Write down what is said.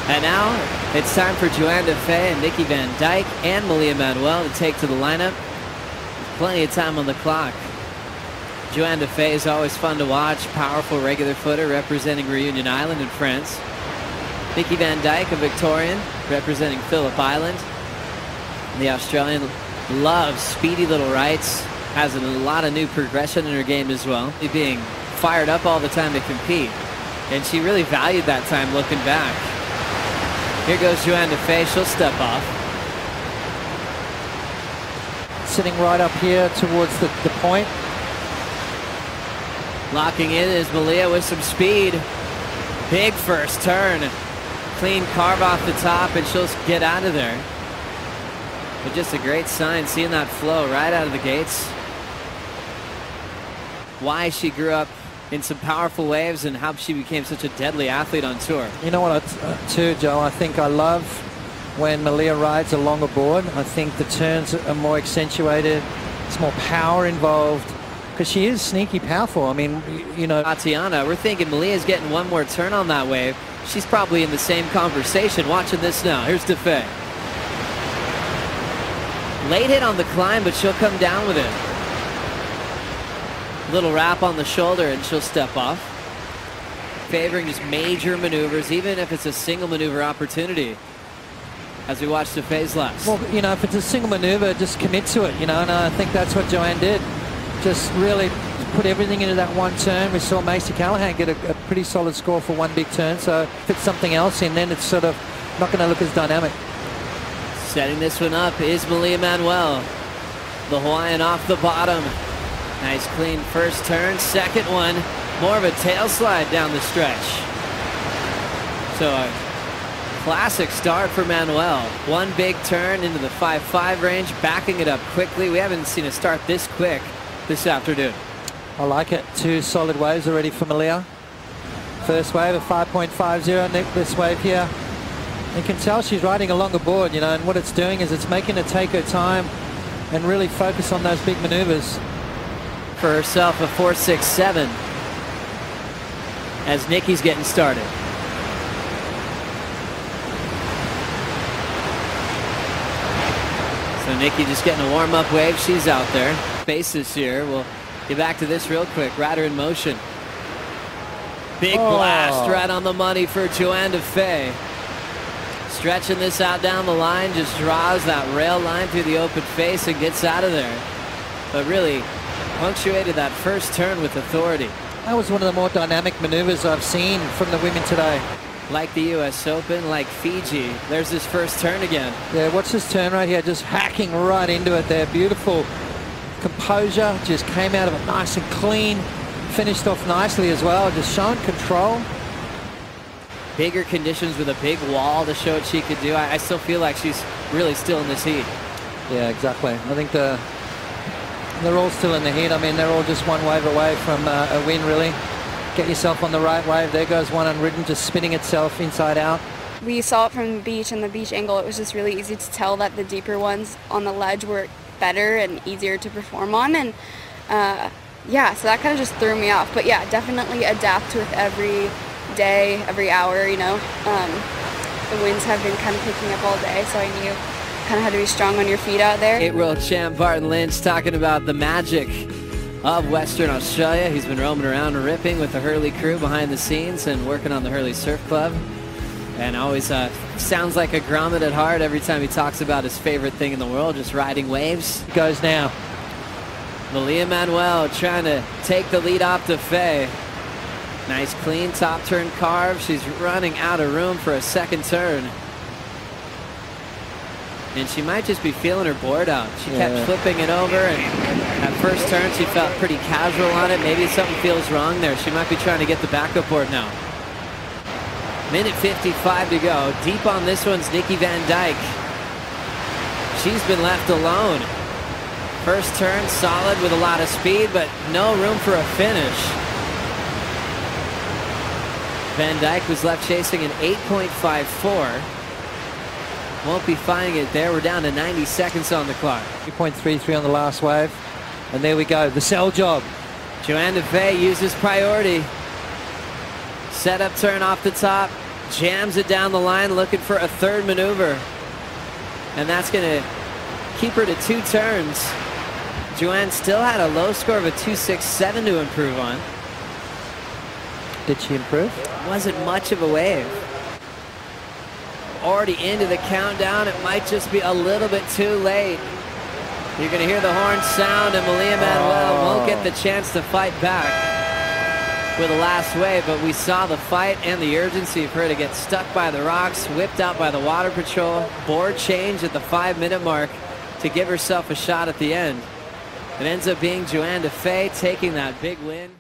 And now it's time for Johanne Defay and Nikki Van Dijk and Manuel to take to the lineup. Plenty of time on the clock. Johanne Defay is always fun to watch. Powerful regular footer representing Reunion Island in France. Nikki Van Dijk, a Victorian, representing Phillip Island. And the Australian loves speedy little rights. Has a lot of new progression in her game as well. Being fired up all the time to compete. And she really valued that time looking back. Here goes Johanne Defay. She'll step off. Sitting right up here towards the point. Locking in is Malia with some speed. Big first turn. Clean carve off the top, and she'll get out of there. But just a great sign, seeing that flow right out of the gates. Why she grew up in some powerful waves and how she became such a deadly athlete on tour. You know what, too, Joe, I think I love when Malia rides a longer board. I think the turns are more accentuated. It's more power involved because she is sneaky powerful. I mean, you know. Tatiana, we're thinking Malia's getting one more turn on that wave. She's probably in the same conversation. Watching this now. Here's Defay. Late hit on the climb, but she'll come down with it. Little wrap on the shoulder and she'll step off. Favoring just major maneuvers, even if it's a single maneuver opportunity. As we watch Defay's last. Well, you know, if it's a single maneuver, just commit to it, you know, and I think that's what Johanne did. Just really put everything into that one turn. We saw Macy Callahan get a pretty solid score for one big turn, so if it's something else in, then it's sort of not going to look as dynamic. Setting this one up is Manuel. The Hawaiian off the bottom. Nice clean first turn. Second one, more of a tail slide down the stretch. So a classic start for Manuel. One big turn into the 5.5 range, backing it up quickly. We haven't seen a start this quick this afternoon. I like it. Two solid waves already for Malia. First wave of 5.50, this wave here. You can tell she's riding a longer board, you know, and what it's doing is it's making her take her time and really focus on those big maneuvers. For herself, a 4.67 as Nikki's getting started. So Nikki just getting a warm-up wave. She's out there. Basis here. We'll get back to this real quick. Rider in motion. Big blast right on the money for Johanne Defay. Stretching this out down the line, just draws that rail line through the open face and gets out of there. But really punctuated that first turn with authority. That was one of the more dynamic maneuvers I've seen from the women today. Like the US Open, like Fiji. There's this first turn again. Yeah, watch this turn right here, just hacking right into it there. Beautiful composure, just came out of it nice and clean. Finished off nicely as well, just showing control. Bigger conditions with a big wall to show what she could do. I still feel like she's really still in this heat. Yeah, exactly. I think they're all still in the heat. I mean, they're all just one wave away from a win, really. Get yourself on the right wave. There goes one unridden, just spinning itself inside out. We saw it from the beach, and the beach angle, it was just really easy to tell that the deeper ones on the ledge were better and easier to perform on. And yeah, so that kind of just threw me off. But yeah, definitely adapt with every day, every hour, you know. The winds have been kind of picking up all day, so I knew kind of had to be strong on your feet out there. 8-world champ Barton Lynch talking about the magic of Western Australia. He's been roaming around ripping with the Hurley crew behind the scenes and working on the Hurley Surf Club. And always sounds like a grommet at heart every time he talks about his favorite thing in the world, just riding waves. It goes now. Manuel trying to take the lead off Defay. Nice clean top turn carve. She's running out of room for a second turn. And she might just be feeling her board out. She kept flipping it over, and that first turn she felt pretty casual on it. Maybe something feels wrong there. She might be trying to get the backup board now. Minute 55 to go. Deep on this one's Nikki Van Dijk. She's been left alone. First turn solid with a lot of speed, but no room for a finish. Van Dijk was left chasing an 8.54. Won't be finding it there. We're down to 90 seconds on the clock. 3.33 on the last wave. And there we go, the cell job. Johanne Defay uses priority. Setup turn off the top. jams it down the line, looking for a third maneuver. And that's going to keep her to 2 turns. Johanne still had a low score of a 2.67 to improve on. Did she improve? Wasn't much of a wave. Already into the countdown. It might just be a little bit too late. You're going to hear the horn sound, and Manuel won't get the chance to fight back with the last wave, but we saw the fight and the urgency for her to get stuck by the rocks, whipped out by the water patrol, board change at the 5-minute mark to give herself a shot at the end. It ends up being Johanne Defay taking that big win.